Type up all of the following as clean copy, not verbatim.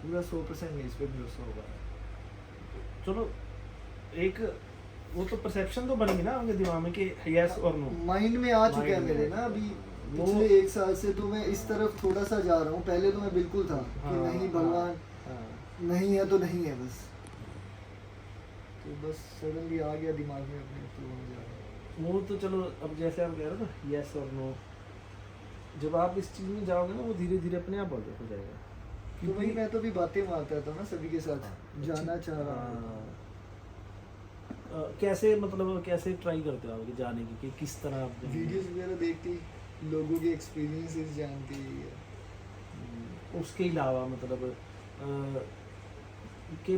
पूरा 100% नहीं, इस पे भरोसा होगा। चलो एक वो तो परसेप्शन तो बनेगी ना उनके दिमाग में कि यस और नो। माइंड में आ चुका है Mind में मेरे आ ना अभी वो- पिछले 1 साल से, तो मैं इस तरफ थोड़ा सा जा रहा हूँ। पहले तो मैं बिल्कुल था कि नहीं भगवान हाँ। नहीं है तो नहीं है बस, तो बस सडनली आ गया दिमाग में अपने, तो हो जा रहा है। वो तो चलो अब जैसे आप कह रहे हो ना यस और नो, जब आप इस चीज़ में जाओगे ना वो धीरे धीरे अपने आप हो जाएगा। तो वही मैं तो भी बातें मारता था ना सभी के साथ, हाँ, जाना चाह रहा हूँ। हाँ। कैसे मतलब कैसे ट्राई करते हो आप जाने की कि किस तरह आप जाएंगे? वीडियोस वगैरह देखती, लोगों के एक्सपीरियंसेस जानती है। उसके अलावा मतलब कि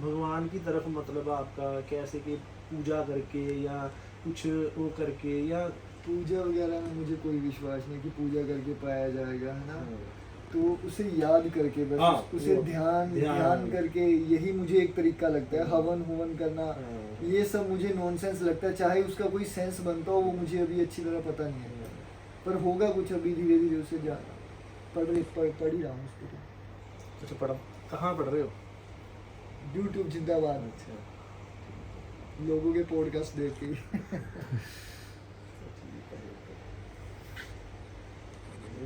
भगवान की तरफ मतलब आपका कैसे कि पूजा करके या कुछ वो करके या पूजा वगैरह में मुझे कोई विश्वास नहीं कि पूजा करके पाया जाएगा, है ना। हाँ, तो उसे याद करके बस हाँ, उसे वो ध्यान करके, यही मुझे एक तरीका लगता है। हवन हुवन करना हाँ, ये सब मुझे नॉनसेंस लगता है, चाहे उसका कोई सेंस बनता हो वो मुझे अभी अच्छी तरह पता नहीं है, पर होगा कुछ अभी धीरे धीरे उसे जा पढ़ ही रहा हूँ उसको। तो अच्छा पढ़ो, कहाँ पढ़ रहे हो? यूट्यूब जिंदाबाद, अच्छा लोगों के पॉडकास्ट देख के।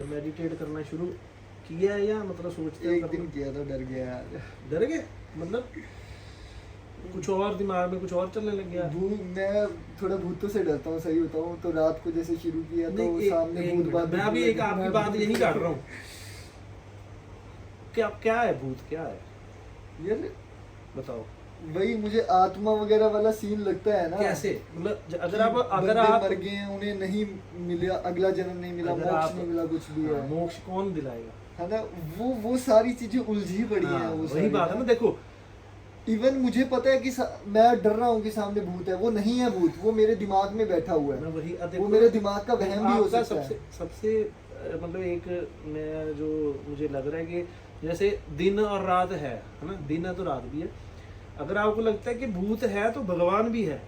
मेडिटेट करना शुरू किया है या मतलब सोचते हो एक करना? दिन किया था, डर गया यार। डर गए मतलब कुछ और दिमाग में कुछ और चलने लग गया? मैं थोड़ा भूतों से डरता हूँ, सही बताऊँ तो। रात को जैसे शुरू किया तो नहीं, सामने एक भूत मिनट, बात मैं अभी एक आपकी बात यही काट रहा हूँ। क्या क्या है भूत, क्या है यार बताओ? वही मुझे आत्मा वगैरह वाला सीन लगता है ना। कैसे मतलब अगर कि आप बंदे आप मर गए हैं, उन्हें नहीं मिला, अगला जन्म नहीं मिला, अगर मोक्ष आप- नहीं मिला, कुछ भी हाँ, है, मोक्ष कौन दिलाएगा? है ना। वो सारी चीजें उलझी पड़ी हैं, हाँ, वो वही सारी बात है ना। देखो इवन मुझे पता है कि मैं डर रहा हूँ कि सामने भूत है, वो नहीं है भूत, वो मेरे दिमाग में बैठा हुआ मैं है। वही वो मेरे दिमाग का वहम भी हो आपका सकता सबसे है। सबसे मतलब एक मैं जो मुझे लग रहा है कि जैसे दिन और रात है ना, दिन है तो रात भी है। अगर आपको लगता है कि भूत है तो भगवान भी है,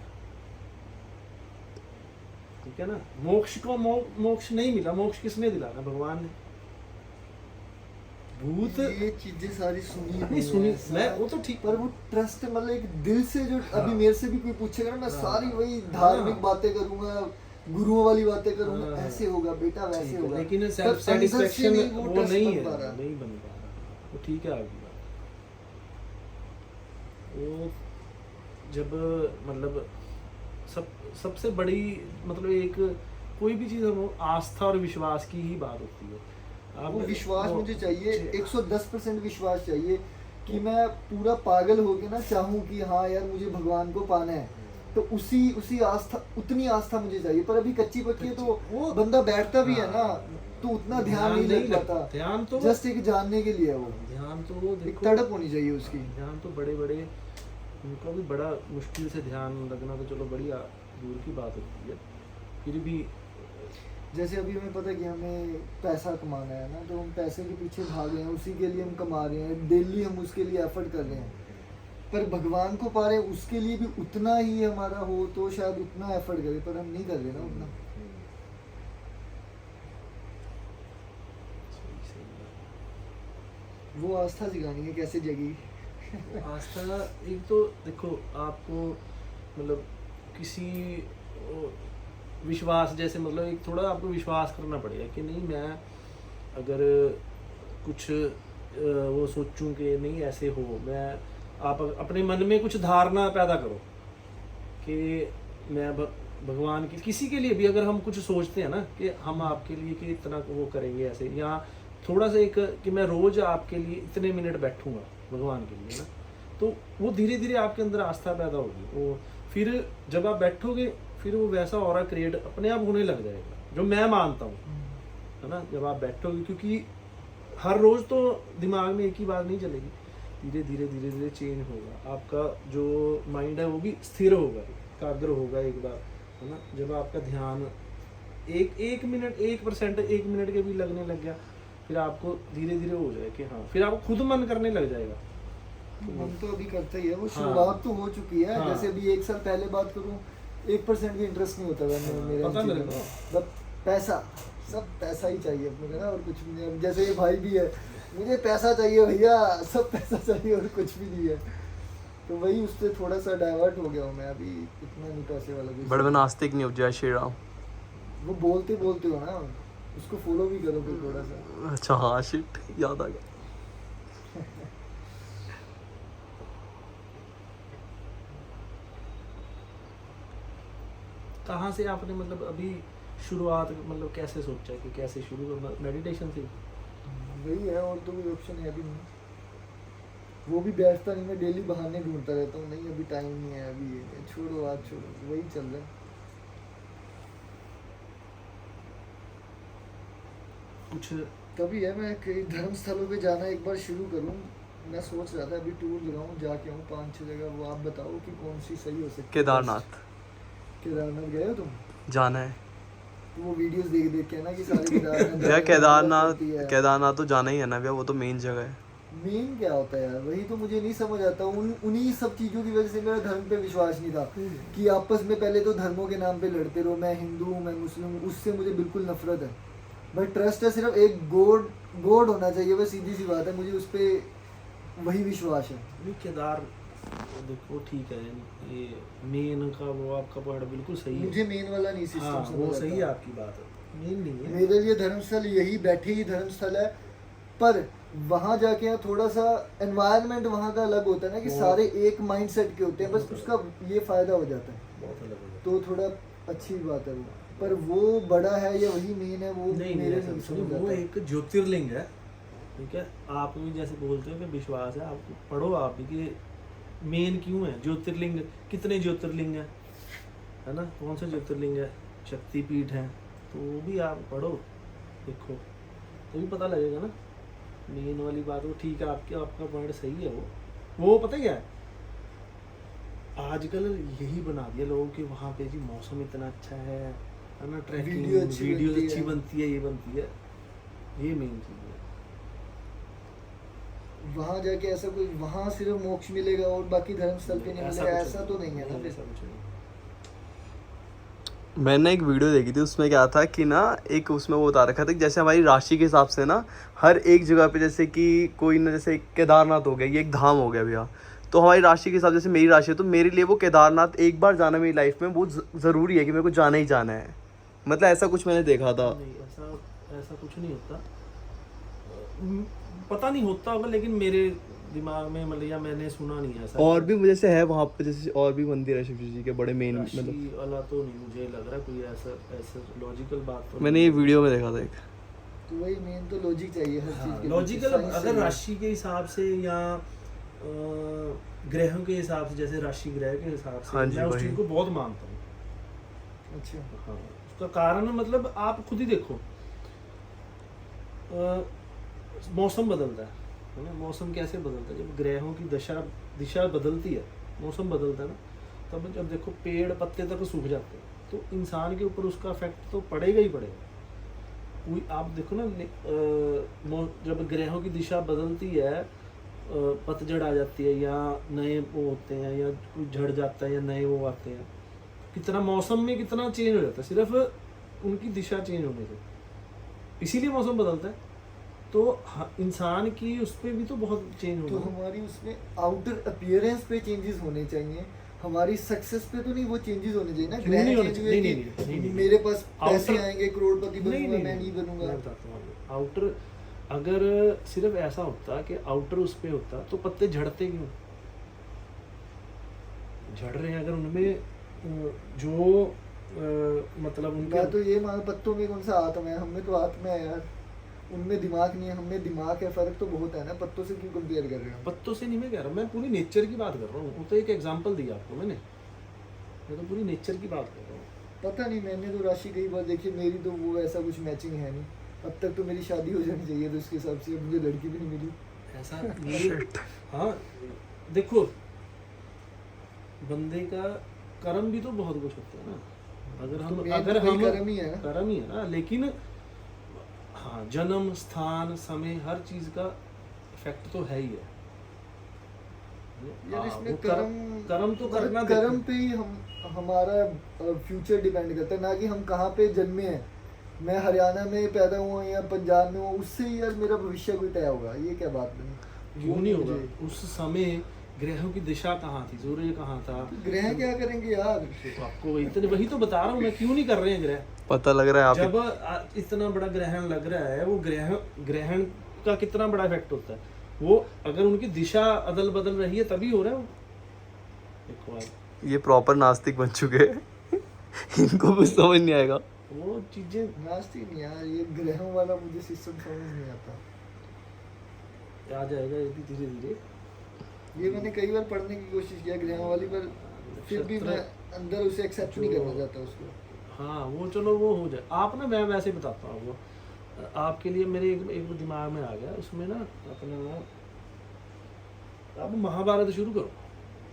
ठीक है ना। मोक्ष को मोक्ष नहीं मिला, मोक्ष किसने दिलाना? भगवान ने। भूत ये चीजें सारी सुनी नहीं हुई सुनी हैं, मैं, वो तो ठीक, पर वो ट्रस्ट मतलब एक दिल से जो हाँ। अभी मेरे से भी कोई पूछेगा ना, मैं हाँ। सारी वही धार्मिक हाँ। बातें करूंगा, गुरुओं वाली बातें करूंगा, हाँ। ऐसे होगा बेटा, वैसे ठीक है, होगा। लेकिन पर सेल्फ अंदर से सेटिस्फेक्शन नहीं वो trust नहीं बन है, पा रहा। नहीं बन पा रहा। वो ठीक है आपकी बात। वो जब मतलब सबसे बड़ी मतलब एक कोई भी चीज़ हो, आस्था और विश्वास की ही बात होती है। वो विश्वास वो- मुझे चाहिए, 110% विश्वास चाहिए कि मैं पूरा पागल हो के ना चाहूँ कि हाँ यार मुझे भगवान को पाना है, तो उसी आस्था, उतनी आस्था मुझे चाहिए। पर अभी कच्ची पक्की है तो वो बंदा बैठता भी है ना, हाँ। तो उतना ध्यान नहीं लग पाता। ध्यान तो जस्ट एक जानने के लिए है वो, ध्यान तो वो एक देखो, तड़प होनी चाहिए उसकी। ध्यान तो बड़े बड़े उनको भी बड़ा मुश्किल से ध्यान लगना तो चलो बड़ी दूर की बात होती है। फिर भी जैसे अभी हमें पता है कि हमें पैसा कमाना है ना, तो हम पैसे के पीछे भाग रहे हैं, उसी के लिए हम कमा रहे हैं, डेली हम उसके लिए एफर्ट कर रहे हैं। पर भगवान को पा रहे हैं, उसके लिए भी उतना ही हमारा हो तो शायद उतना एफर्ट करें, पर हम नहीं कर रहे ना उतना। वो आस्था सिखानी है कैसे जगेगी। आस्था एक तो देखो आपको मतलब किसी विश्वास जैसे मतलब एक थोड़ा आपको विश्वास करना पड़ेगा कि नहीं मैं अगर कुछ वो सोचूं कि नहीं ऐसे हो, मैं आप अपने मन में कुछ धारणा पैदा करो कि मैं भगवान के किसी के लिए भी अगर हम कुछ सोचते हैं ना कि हम आपके लिए कि इतना वो करेंगे ऐसे, या थोड़ा सा एक कि मैं रोज आपके लिए इतने मिनट बैठूंगा भगवान के लिए ना, तो वो धीरे धीरे आपके अंदर आस्था पैदा होगी। वो फिर जब आप बैठोगे फिर वो वैसा ऑरा क्रिएट अपने आप होने लग जाएगा, जो मैं मानता हूँ, है ना। जब आप बैठोगे, क्योंकि हर रोज तो दिमाग में एक ही बात नहीं चलेगी, धीरे धीरे धीरे धीरे चेंज होगा आपका जो माइंड है, वो भी स्थिर होगा, एकाग्र होगा एक बार, है ना। जब आपका ध्यान एक मिनट 1% 1 मिनट के भी लगने लग गया, फिर आपको धीरे धीरे हो जाए कि हाँ, फिर आपको खुद मन करने लग जाएगा। हम तो अभी करते ही है, वो हाँ। शुरुआत तो हो चुकी है। हाँ। जैसे अभी 1 साल पहले बात करूं, 1% भी इंटरेस्ट नहीं होता था मेरे पता इन मेरे चीज़ों को। में। बस पैसा, सब पैसा ही चाहिए अपने को ना, और कुछ भी नहीं। जैसे ये भाई भी है, मुझे पैसा चाहिए भैया, सब पैसा चाहिए और कुछ भी नहीं है। तो वही उससे थोड़ा सा डाइवर्ट हो गया हूँ मैं अभी, इतना नहीं पैसे वाला भी। बड़े नास्तिक नहीं हो जय श्री राम। वो बोलते बोलते हो ना, उसको फॉलो भी करो फिर थोड़ा सा। अच्छा हाँ शिट याद आ गया। कहाँ से आपने मतलब अभी शुरुआत मतलब कैसे सोचा कि कैसे शुरू करना? मेडिटेशन से? वही है, और तो कोई ऑप्शन है भी नहीं। वो भी बैठता नहीं, मैं डेली बहाने ढूंढता रहता हूँ, नहीं अभी टाइम नहीं है, अभी ये छोड़ो आज छोड़ो, वही चल रहा है। कुछ तभी है मैं कई धर्म स्थलों पे जाना एक बार शुरू करूँ। मैं सोच रहा था अभी टूर लगाऊँ, जाके आऊँ 5-6 जगह। वो आप बताओ कि कौन सी सही हो सकती है? केदारनाथ केदारनाथ गए हो तुम? जाना है तो वो वीडियोस देख देख के ना कि सारे केदारनाथ भैया। केदारनाथ होती है। केदारनाथ तो जाना ही है ना भैया, वो तो मेन जगह है। मेन क्या होता है यार, वही तो मुझे नहीं समझ आता। उन्हीं सब चीज़ों की वजह से मेरा धर्म पे विश्वास नहीं था कि आपस में पहले तो धर्मों के नाम पे लड़ते रहो, मैं हिंदू हूँ मैं मुस्लिम हूँ, उससे मुझे बिल्कुल नफरत है। बट ट्रस्ट है, सिर्फ एक गॉड होना चाहिए, बस सीधी सी बात है, मुझे उस पर वही विश्वास है। नहीं केदार देखो ठीक है, ये मेन का वो आपका पॉइंट बिल्कुल सही है। मुझे मेन वाला नहीं सिस्टम हाँ समझ वो आता। सही है आपकी बात है, मेन नहीं है। मेरे लिए धर्मस्थल यही बैठे ही धर्मस्थल है, पर वहाँ जाके यहाँ थोड़ा सा एनवायरनमेंट वहाँ का अलग होता है ना कि सारे एक माइंडसेट के होते हैं, बस उसका ये फायदा हो जाता है, बहुत अलग है। तो थोड़ा अच्छी बात है वो। पर वो बड़ा है या वही मेन है, वो नहीं मेरे नहीं नहीं सुनिए, समझ वो आता। एक ज्योतिर्लिंग है, ठीक है। आप भी जैसे बोलते हो कि विश्वास है, आप पढ़ो आप भी कि मेन क्यों है ज्योतिर्लिंग, कितने ज्योतिर्लिंग है ना, कौन सा ज्योतिर्लिंग है, शक्तिपीठ है, तो वो भी आप पढ़ो देखो तो भी पता लगेगा ना। मेन वाली बात वो ठीक है, आपका पॉइंट सही है। वो पता क्या है, आजकल यही बना दिया लोगों के वहाँ पे जी मौसम इतना अच्छा है ना, ट्रैकिंग वीडियो अच्छी बनती है, ये बनती है, ये मेन चीज़ है। वहाँ जाके ऐसा कोई वहाँ सिर्फ मोक्ष मिलेगा और बाकी धर्मस्थल पे नहीं मिलेगा, ऐसा तो नहीं है ना फिर। ऐसा कुछ नहीं। मैंने एक वीडियो देखी थी, उसमें क्या था कि ना एक उसमें वो बता रखा था कि जैसे हमारी राशि के हिसाब से ना हर एक जगह पे, जैसे कि कोई ना, जैसे केदारनाथ हो गया, ये एक धाम हो गया भैया, तो हमारी राशि के हिसाब जैसे मेरी राशि है तो मेरे लिए वो केदारनाथ एक बार जाना मेरी लाइफ में बहुत ज़रूरी है कि मेरे को जाना ही जाना है। मतलब ऐसा कुछ मैंने देखा था। नहीं ऐसा कुछ नहीं होता, पता नहीं होता होगा, लेकिन मेरे दिमाग में मतलब या मैंने सुना नहीं है ऐसा। और भी मुझे से है वहाँ पे, जैसे और भी मंदिर है शिव जी के बड़े मेन, राशि मतलब वाला तो नहीं मुझे लग रहा कोई ऐसा लॉजिकल बात तो मैंने ये वीडियो में देखा था एक। तो वही मेन तो लॉजिक चाहिए हर चीज़ के। लॉजिकल पीछे, साइंस अगर चाहिए। राशि के हिसाब से या ग्रहों के हिसाब से, जैसे राशि ग्रह के हिसाब से हाँ जी, मैं उस वही। चीज़ को बहुत मानता हूँ। अच्छा, हाँ उसका कारण मतलब आप खुद ही देखो, मौसम बदलता है ना, मौसम कैसे बदलता है, जब ग्रहों की दिशा बदलती है, मौसम बदलता है ना, तब जब देखो पेड़ पत्ते तक सूख जाते हैं, तो इंसान के ऊपर उसका इफेक्ट तो पड़ेगा ही पड़ेगा। आप देखो ना, जब ग्रहों की दिशा बदलती है, पतझड़ आ जाती है या नए वो होते हैं या कोई झड़ जाता है या नए वो आते हैं, कितना मौसम में कितना चेंज हो जाता है सिर्फ उनकी दिशा चेंज होने से, इसीलिए मौसम बदलता है। तो इंसान की उस पर भी तो बहुत चेंज तो होगा। हमारी उसमें आउटर अपीयरेंस पे चेंजेस होने चाहिए, हमारी सक्सेस पे तो नहीं वो चेंजेस होने चाहिए ना। नहीं, नहीं होने change चाहिए, हुए नहीं, कि मेरे पास पैसे Outer- आएंगे, करोड़पति नहीं बनूंगा, नहीं मैं नहीं बनूंगा। मैं बताता हूँ आपको। आउटर अगर सिर्फ ऐसा होता कि आउटर उस पे होता तो पत्ते झड़ते क्यों? झड़ रहे हैं अगर उनमें जो मतलब उनके मैं तो ये मान, पत्तों में कौन सा आत्मा है, हमें तो आत्मा है यार, उनमें दिमाग नहीं है, हमें दिमाग है, फर्क तो बहुत है ना। पत्तों से क्यों कंपेयर कर रहे हो? पत्तों से नहीं मैं कह रहा, मैं पूरी नेचर की बात कर रहा हूँ। वो तो एक एग्जांपल दिया आपको मैंने, मैं तो पूरी नेचर की बात कर रहा हूँ। पता नहीं, मैंने तो राशि कई बार देखी, मेरी तो वो ऐसा कुछ मैचिंग है नहीं। अब तक तो मेरी शादी हो जानी चाहिए, तो उसके हिसाब से मुझे लड़की भी नहीं मिली। ऐसा मेरे हाँ देखो, बंदे का कर्म भी तो बहुत कुछ होता है ना। अगर तो हम main अगर तो वही हम कर्म ही है ना। कर्म ही है ना, लेकिन हाँ जन्म स्थान समय हर चीज का इफेक्ट तो है ही है। यार हाँ, इसमें वो कर्म तो करना कर्म देखो। पे ही हम हमारा फ्यूचर डिपेंड करता है, ना कि हम कहाँ पे जन्मे हैं। मैं हरियाणा में पैदा हुआ या पंजाब में हुआ, उससे ही यार मेरा भविष्य कोई तय होगा, ये क्या बात बनी? क्यों नहीं होगा? मुझे- उस समय ग्रहों की दिशा कहाँ थी, सूर्य कहाँ था? ग्रह क्या करेंगे यार? तो आपको इतने, वही तो बता रहा हूँ मैं, क्यों नहीं कर रहे हैं ग्रह? पता लग रहा है आप जब इतना बड़ा ग्रहण लग रहा है, वो ग्रहण का कितना बड़ा इफेक्ट होता है, वो अगर उनकी दिशा अदल बदल रही है तभी हो रहा है वो। देखो आप, ये प्रॉपर नास्तिक बन चुके हैं इनको कुछ समझ नहीं आएगा। वो चीजें नास्तिक नहीं यार, ये ग्रहों वाला मुझे सिस्टम समझ नहीं आता। आ जाएगा ये भी धीरे धीरे। ये मैंने कई बार पढ़ने की कोशिश किया ग्रहों वाली, पर फिर भी मैं अंदर उसे एक्सेप्ट नहीं करना चाहता उसको। हाँ वो चलो वो हो जाए। आप ना, मैं वैसे बताता हूँ वो आपके लिए, मेरे एक दिमाग में आ गया उसमें ना, अपना आप महाभारत शुरू करो।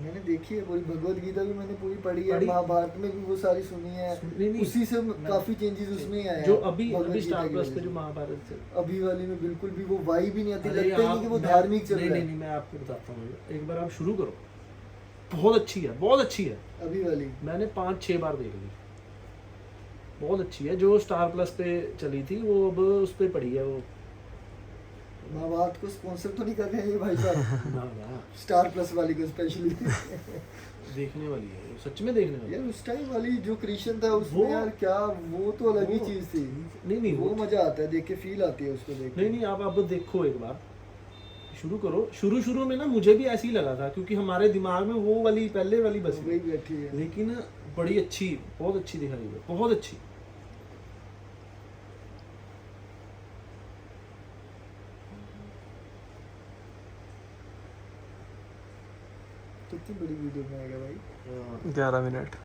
मैंने देखी है पूरी, भगवत गीता भी मैंने पूरी पढ़ी है, पढ़ी? महाभारत में भी वो सारी सुनी है, नहीं, उसी से काफी चेंजेस उसमें ही आए हैं जो अभी भगवत अभी गीता स्टार की प्लस वजह पे से। जो महाभारत से, अभी वाली में बिल्कुल भी वो वाइब ही नहीं आती, अरे लगता ही आप- नहीं कि वो मैं- धार्मिक चल नहीं रहा नहीं है। नहीं, मैं आपको बताता हूँ, एक बार आप शुरू करो, बहुत अच्छी है, बहुत अच्छी है। अभी वाली मैंने 5-6 बार देख ली, बहुत अच्छी है। जो स्टार प्लस पे चली थी वो अब उस पे पड़ी है वो। महाभारत को स्पॉन्सर तो नहीं कर रहे हैं ये भाई साहब? ना ना, स्टार प्लस वाली को स्पेशली देखने वाली है वो, सच में देखने वाली यार उस टाइम वाली जो क्रिश्चियन था उसमें वो- यार क्या, वो तो अलग ही वो- चीज थी। नहीं नहीं वो मजा आता है देख के, फील आती है उसको देख के। नहीं नहीं, आप अब देखो एक बार, शुरू करो। शुरू में ना मुझे भी ऐसे ही लगा था, क्योंकि हमारे दिमाग में वो वाली पहले वाली बसी, वही बैठी है। लेकिन बड़ी अच्छी, बहुत अच्छी दिखाई है, बहुत अच्छी। कितनी बड़ी वीडियो बनाएगा भाई? 11 मिनट